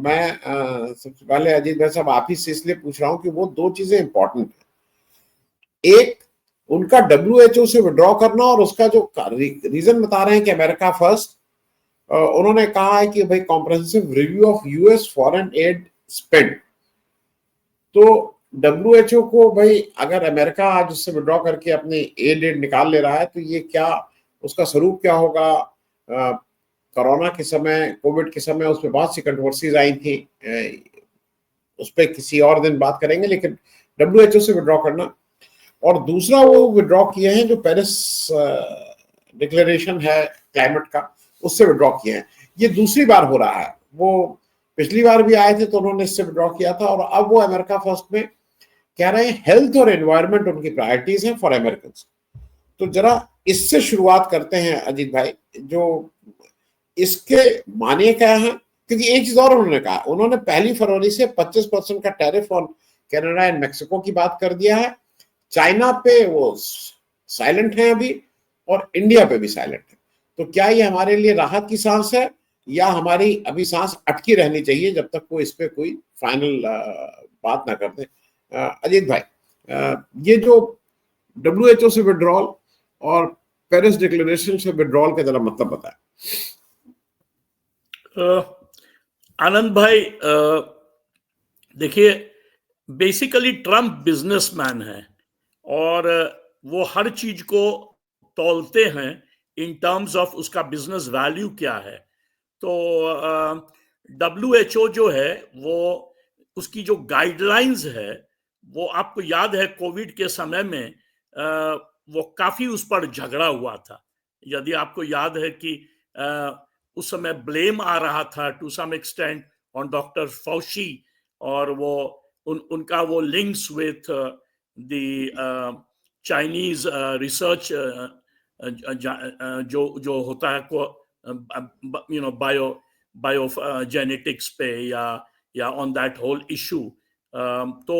मैं सबसे पहले अजीत भाई साहब आप ही से इसलिए पूछ रहा हूं कि वो दो चीजें इंपॉर्टेंट है। एक, उनका डब्ल्यूएचओ से विड्रॉ करना, और उसका जो रीजन बता रहे हैं कि अमेरिका फर्स्ट, उन्होंने कहा है कि भाई comprehensive review of US foreign ad spend. तो डब्ल्यूएचओ को भाई अगर अमेरिका आज उससे विड्रॉ करके अपनी एड निकाल ले रहा है तो ये क्या, उसका स्वरूप क्या होगा। कोरोना के समय, कोविड के समय उस पर बहुत सी कंट्रोवर्सीज आई थी, उस पर किसी और दिन बात करेंगे, लेकिन डब्ल्यूएचओ से विड्रॉ करना। और दूसरा, वो विड्रॉ किए हैं जो पेरिस डिक्लेरेशन है क्लाइमेट का, उससे विड्रॉ किए हैं। ये दूसरी बार हो रहा है, वो पिछली बार भी आए थे तो उन्होंने इससे विड्रॉ किया था, और अब वो अमेरिका फर्स्ट में कह रहे हैं हेल्थ और एनवायरनमेंट उनकी प्रायोरिटीज हैं फॉर अमेरिकन। तो जरा इससे शुरुआत करते हैं अजीत भाई, जो इसके माने क्या है। क्योंकि एक चीज और उन्होंने कहा, उन्होंने 1 फरवरी से 25% का tariff on Canada and Mexico की बात कर दिया है। चाइना पे वो साइलेंट है अभी, और इंडिया पे भी साइलेंट है। तो क्या ये हमारे लिए राहत की सांस है, या हमारी अभी सांस अटकी रहनी चाहिए जब तक वो इस पे कोई फाइनल बात ना कर दे। अजीत भाई, ये जो डब्ल्यूएचओ से विड्रॉल और पेरिस डिक्लेरेशन से विड्रॉल का जरा मतलब बताएं। आनंद भाई, देखिए, बेसिकली ट्रम्प बिजनेसमैन है और वो हर चीज को तौलते हैं इन टर्म्स ऑफ उसका बिजनेस वैल्यू क्या है। तो डब्ल्यूएचओ जो है वो उसकी जो गाइडलाइंस है, वो आपको याद है कोविड के समय में वो काफी उस पर झगड़ा हुआ था। यदि आपको याद है कि उस समय ब्लेम आ रहा था to some extent on doctor Fauci, और वो उनका वो links with the Chinese research जो होता है बायो जेनेटिक्स पे या ऑन दैट होल इशू। तो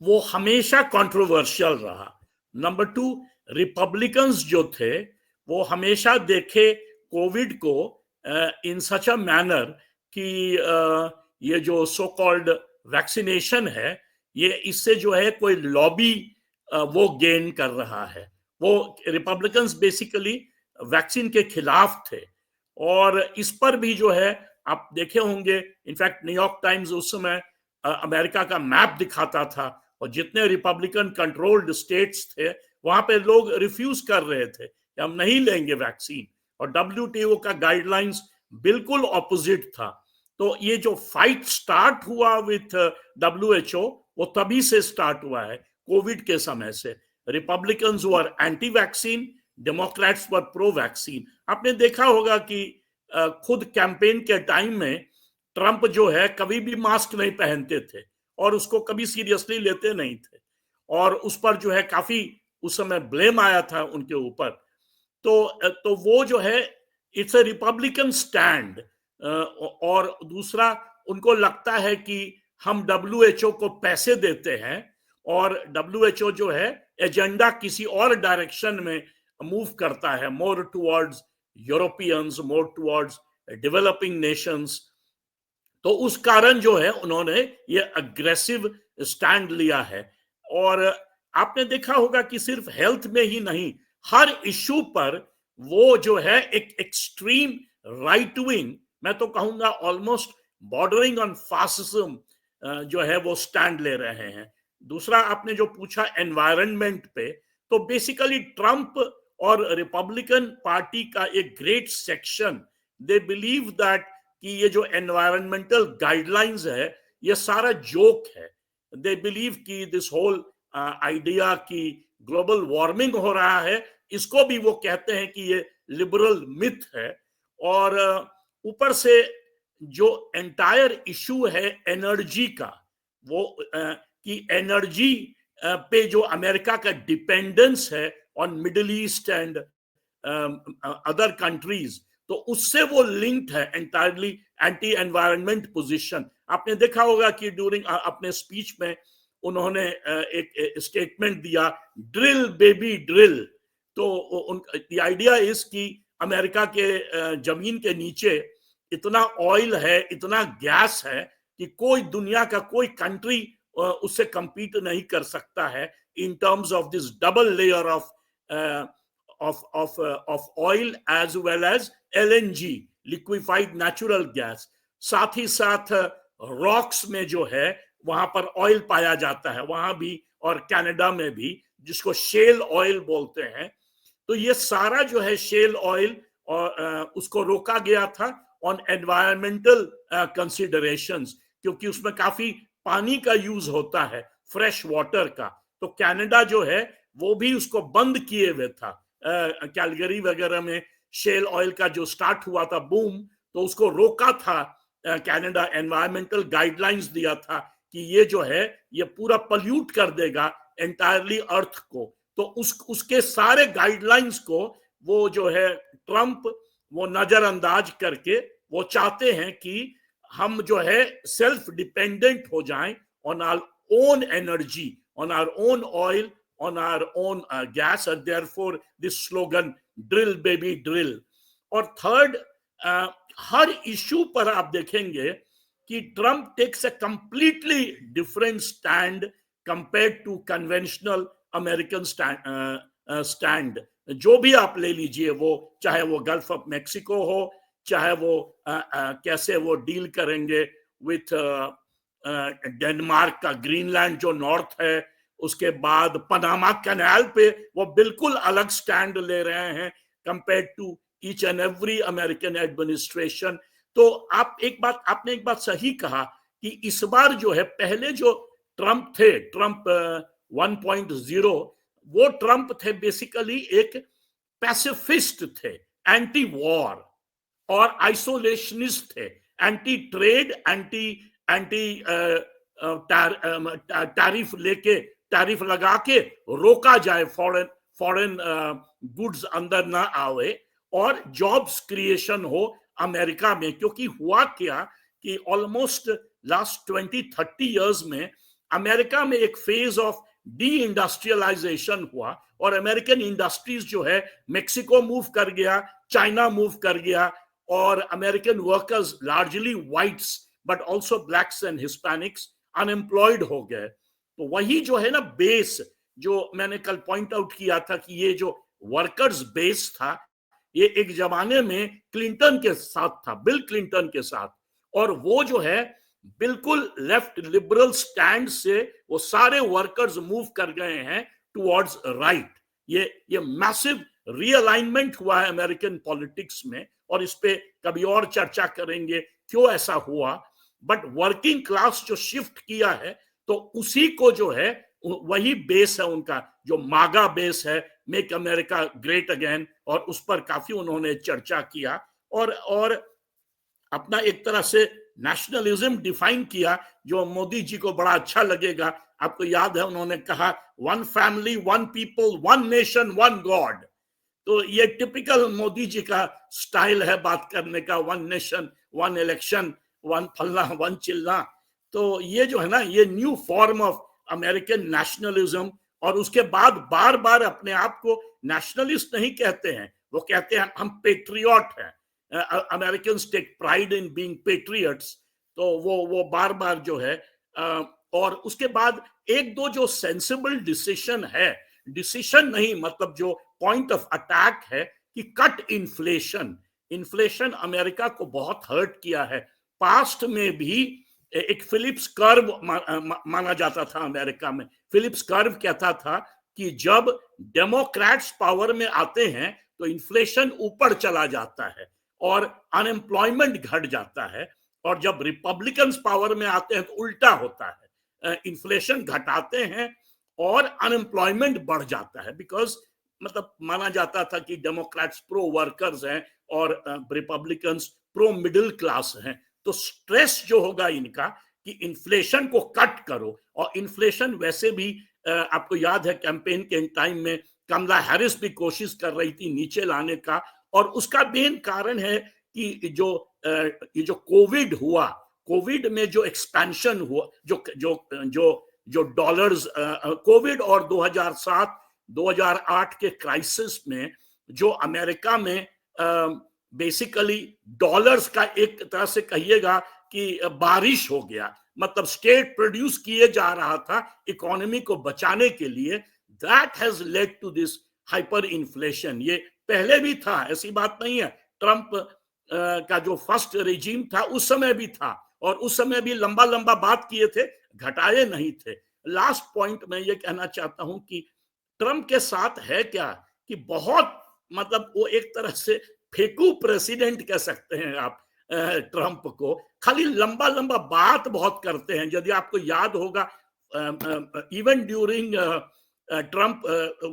वो हमेशा कंट्रोवर्शियल रहा। नंबर 2, रिपब्लिकन्स जो थे वो हमेशा देखे कोविड को इन सच अ मैनर कि ये जो सो कॉल्ड वैक्सीनेशन है, ये इससे जो है कोई लॉबी वो गेन कर रहा है। वो रिपब्लिकन्स बेसिकली वैक्सीन के खिलाफ थे, और इस पर भी जो है आप देखे होंगे, इनफैक्ट न्यूयॉर्क टाइम्स उस समय अमेरिका का मैप दिखाता था, और जितने रिपब्लिकन कंट्रोल्ड स्टेट्स थे वहां पे लोग रिफ्यूज कर रहे थे कि हम नहीं लेंगे वैक्सीन, और डब्ल्यूटीओ का गाइडलाइंस बिल्कुल ऑपोजिट था। तो ये जो फाइट स्टार्ट हुआ विथ डब्ल्यूएचओ, वो तभी से स्टार्ट हुआ है, कोविड के समय से। रिपब्लिकन्स वर एंटी वैक्सीन, डेमोक्रेट्स वर प्रो वैक्सीन। आपने देखा होगा कि खुद कैंपेन के टाइम में ट्रंप जो है कभी भी मास्क नहीं पहनते थे और उसको कभी सीरियसली लेते नहीं थे, और उस पर जो है काफी उस समय ब्लेम आया था उनके ऊपर। तो वो जो है इट्स अ रिपब्लिकन स्टैंड। और दूसरा, उनको लगता है कि हम डब्ल्यूएचओ को पैसे देते हैं और डब्ल्यूएचओ जो है एजेंडा किसी और डायरेक्शन में मूव करता है, more towards Europeans, more towards developing Nations. तो उस कारण जो है उन्होंने ये अग्रेसिव स्टैंड लिया है। और आपने देखा होगा कि सिर्फ हेल्थ में ही नहीं, हर इश्यू पर वो जो है एक एक्सट्रीम राइट विंग, मैं तो कहूंगा ऑलमोस्ट बॉर्डरिंग ऑन फासिज्म जो है वो स्टैंड ले रहे हैं। दूसरा, आपने जो पूछा एनवायरनमेंट पे, तो बेसिकली ट्रंप और रिपब्लिकन पार्टी का एक great section, they believe that कि ये जो एनवायरमेंटल गाइडलाइंस है ये सारा जोक है। दे बिलीव कि दिस होल आइडिया कि ग्लोबल वार्मिंग हो रहा है, इसको भी वो कहते हैं कि ये लिबरल मिथ है। और ऊपर से जो एंटायर इशू है एनर्जी का, वो कि एनर्जी पे जो अमेरिका का डिपेंडेंस है on middle east and other countries, तो उससे वो लिंक्ड है एंटायरली एंटी एनवायरनमेंट पोजीशन। आपने देखा होगा कि ड्यूरिंग अपने स्पीच में उन्होंने एक स्टेटमेंट दिया, ड्रिल बेबी ड्रिल। तो द आइडिया इज कि अमेरिका के जमीन के नीचे इतना ऑयल है, इतना गैस है कि कोई दुनिया का कोई कंट्री उससे compete नहीं कर सकता है in terms of this double layer of oil as well as LNG, liquefied natural gas. साथ ही साथ रॉक्स में जो है वहां पर ऑयल पाया जाता है, वहां भी और कनाडा में भी, जिसको शेल ऑयल बोलते हैं। तो ये सारा जो है शेल ऑयल और उसको रोका गया था ऑन एनवायरमेंटल कंसिडरेशंस, क्योंकि उसमें काफी पानी का यूज होता है, फ्रेश वाटर का। तो कनाडा जो है वो भी उसको बंद किए हुए था। कैलगरी वगैरह में शेल ऑयल का जो स्टार्ट हुआ था बूम, तो उसको रोका था कनाडा, एनवायरमेंटल गाइडलाइंस दिया था कि ये जो है ये पूरा पल्यूट कर देगा एंटायरली अर्थ को। तो उसके सारे गाइडलाइंस को वो जो है ट्रंप वो नजरअंदाज करके वो चाहते हैं कि हम जो है सेल्फ डिपेंडेंट हो जाएं on our own energy, on our own oil, on our own gas, and therefore this slogan drill baby drill. और थर्ड, हर इशू पर आप देखेंगे कि Trump takes a completely different stand compared to conventional American stand. जो भी आप ले लीजिए, वो चाहे वो गल्फ ऑफ मेक्सिको हो, चाहे वो कैसे वो डील करेंगे विथ डेनमार्क का ग्रीनलैंड जो नॉर्थ है, उसके बाद पनामा कैनाल पे वो बिल्कुल अलग स्टैंड ले रहे हैं compared to each and every American administration. तो आपने एक बात सही कहा कि इस बार जो है, पहले जो ट्रंप थे, ट्रंप 1.0, वो ट्रंप थे बेसिकली एक पैसिफिस्ट थे, एंटी वॉर और आइसोलेशनिस्ट थे, एंटी ट्रेड, एंटी टैरिफ लगा के रोका जाए, फॉरेन गुड्स अंदर ना आवे और जॉब्स क्रिएशन हो अमेरिका में। क्योंकि हुआ क्या कि ऑलमोस्ट लास्ट 20-30 इयर्स में अमेरिका में एक फेज ऑफ डी इंडस्ट्रियलाइजेशन हुआ और अमेरिकन इंडस्ट्रीज जो है मेक्सिको मूव कर गया, चाइना मूव कर गया, और American workers largely whites but also blacks and Hispanics unemployed हो गए। तो वही जो है ना बेस, जो मैंने कल पॉइंट आउट किया था कि ये जो वर्कर्स बेस था, ये एक जमाने में क्लिंटन के साथ था, बिल क्लिंटन के साथ, और वो जो है बिल्कुल लेफ्ट लिबरल स्टैंड से वो सारे वर्कर्स मूव कर गए हैं टुवर्ड्स राइट। ये मैसिव रीअलाइनमेंट हुआ है अमेरिकन पॉलिटिक्स में, और इस पे कभी और चर्चा करेंगे क्यों ऐसा हुआ। बट वर्किंग क्लास जो शिफ्ट किया है, तो उसी को जो है वही बेस है उनका, जो मागा बेस है, मेक अमेरिका ग्रेट अगेन, और उस पर काफी उन्होंने चर्चा किया और अपना एक तरह से नेशनलिज्म डिफाइन किया, जो मोदी जी को बड़ा अच्छा लगेगा। आपको याद है उन्होंने कहा, one family, one people, one nation, one God. तो ये टिपिकल मोदी जी का स्टाइल है बात करने का, one nation, one election, one फलना, वन चिल्ला। तो ये जो है ना, ये new form of American nationalism. और उसके बाद बार बार अपने आप को नेशनलिस्ट नहीं कहते हैं, वो कहते हैं हम पेट्रियट हैं, American take pride in being patriots. तो वो बार बार जो है, और उसके बाद एक दो जो सेंसिबल डिसीजन है, डिसीजन नहीं मतलब जो पॉइंट ऑफ अटैक है कि कट इन्फ्लेशन अमेरिका को बहुत हर्ट किया है। पास्ट में भी एक फिलिप्स कर्व माना जाता था अमेरिका में। फिलिप्स कर्व कहता था कि जब डेमोक्रेट्स पावर में आते हैं तो इन्फ्लेशन ऊपर चला जाता है और अनएम्प्लॉयमेंट घट जाता है, और जब रिपब्लिकन्स पावर में आते हैं तो उल्टा होता है, इन्फ्लेशन घटाते हैं और अनएम्प्लॉयमेंट बढ़ जाता है। बिकॉज मतलब माना जाता था कि डेमोक्रेट्स प्रो वर्कर्स हैं और रिपब्लिकन्स प्रो मिडिल क्लास हैं। तो स्ट्रेस जो होगा इनका कि इन्फ्लेशन को कट करो, और इन्फ्लेशन वैसे भी आपको याद है कैंपेन के टाइम में कमला हैरिस भी कोशिश कर रही थी नीचे लाने का, और उसका मेन कारण है कि ये जो कोविड हुआ, कोविड में जो एक्सपेंशन हुआ, जो डॉलर्स, कोविड और 2007-2008 के क्राइसिस में जो अमेरिका में बेसिकली डॉलर्स का एक तरह से कहिएगा कि बारिश हो गया, मतलब स्टेट प्रोड्यूस किए जा रहा था इकोनॉमी को बचाने के लिए, that has led to this hyper inflation. ये पहले भी था, ऐसी बात नहीं है, ट्रंप का जो फर्स्ट रेजिम था उस समय भी था, और उस समय भी लंबा लंबा बात किए थे, घटाए नहीं थे। लास्ट पॉइंट मैं ये कहना चाहता हूं कि ट्रंप के साथ है क्या कि बहुत, मतलब वो एक तरह से फेकू प्रेसिडेंट कह सकते हैं आप ट्रंप को, खाली लंबा लंबा बात बहुत करते हैं। यदि आपको याद होगा, इवन ड्यूरिंग ट्रंप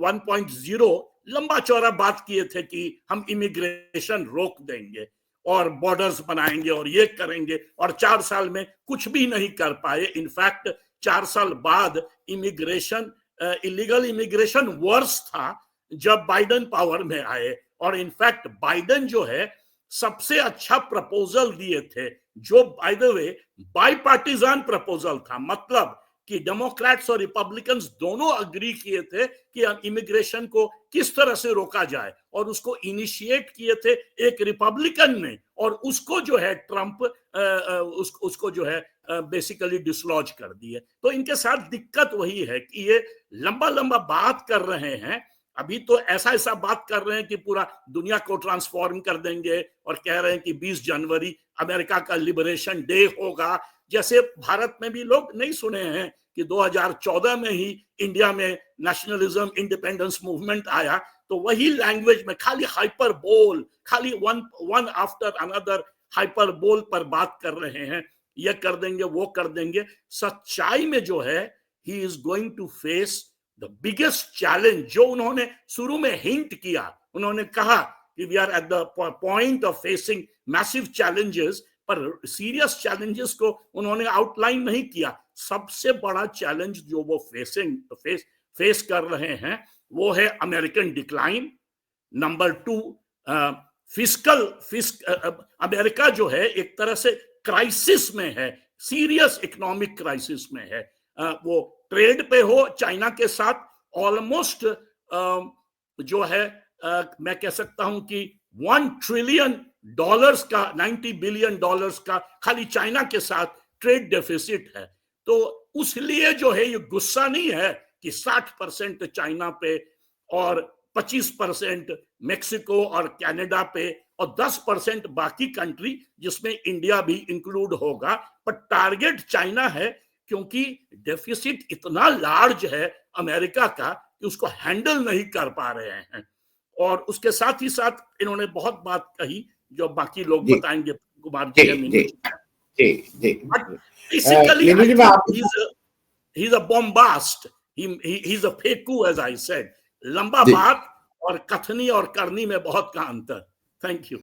1.0 लंबा चौड़ा बात किए थे कि हम इमिग्रेशन रोक देंगे और बॉर्डर्स बनाएंगे और ये करेंगे, और 4 साल में कुछ भी नहीं कर पाए। इनफैक्ट 4 साल बाद इमिग्रेशन, इलीगल इमिग्रेशन वर्स था जब बाइडेन पावर में आए, और इनफैक्ट बाइडेन जो है सबसे अच्छा प्रपोजल दिए थे, जो बाय द वे बाईपार्टिजान प्रपोजल था, मतलब कि डेमोक्रेट्स और रिपब्लिकन्स दोनों अग्री किए थे कि इमिग्रेशन को किस तरह से रोका जाए, और उसको इनिशिएट किए थे एक रिपब्लिकन ने, और उसको जो है ट्रंप उसको जो है बेसिकली डिसलॉज कर दिए। तो इनके साथ दिक्कत वही है कि ये लंबा लंबा बात कर रहे हैं, अभी तो ऐसा ऐसा बात कर रहे हैं कि पूरा दुनिया को ट्रांसफॉर्म कर देंगे, और कह रहे हैं कि 20 जनवरी अमेरिका का लिबरेशन डे होगा। जैसे भारत में भी लोग नहीं सुने हैं कि 2014 में ही इंडिया में नेशनलिज्म इंडिपेंडेंस मूवमेंट आया, तो वही लैंग्वेज में खाली हाइपर बोल, खाली वन आफ्टर अनदर हाइपर बोल पर बात कर रहे हैं, ये कर देंगे वो कर देंगे। सच्चाई में जो है, he is going to face the biggest challenge, जो उन्होंने शुरू में हिंट किया, उन्होंने कहा कि we are at the point of facing massive challenges, पर सीरियस चैलेंजेस को उन्होंने आउटलाइन नहीं किया। सबसे बड़ा चैलेंज जो वो फेस कर रहे हैं वो है अमेरिकन डिक्लाइन। नंबर 2, अमेरिका जो है एक तरह से क्राइसिस में है, सीरियस इकोनॉमिक क्राइसिस में है। वो ट्रेड पे हो चाइना के साथ, ऑलमोस्ट जो है मैं कह सकता हूं कि $1 ट्रिलियन का, $90 बिलियन का खाली चाइना के साथ ट्रेड डेफिसिट है। तो उसलिए जो है ये गुस्सा नहीं है कि 60% चाइना पे और 25% मेक्सिको और कनाडा पे और 10% बाकी कंट्री जिसमें इंडिया भी इंक्लूड होगा, पर टारगेट चाइना है, क्योंकि डेफिसिट इतना लार्ज है अमेरिका का कि उसको हैंडल नहीं कर पा रहे हैं। और उसके साथ ही साथ इन्होंने बहुत बात कही जो बाकी लोग बताएंगे, कुमार जी या मीनू जी। Basically, I think he's a bombast. He's a फेकू, as I said. लंबा बात और कथनी और करनी में बहुत का अंतर। Thank you.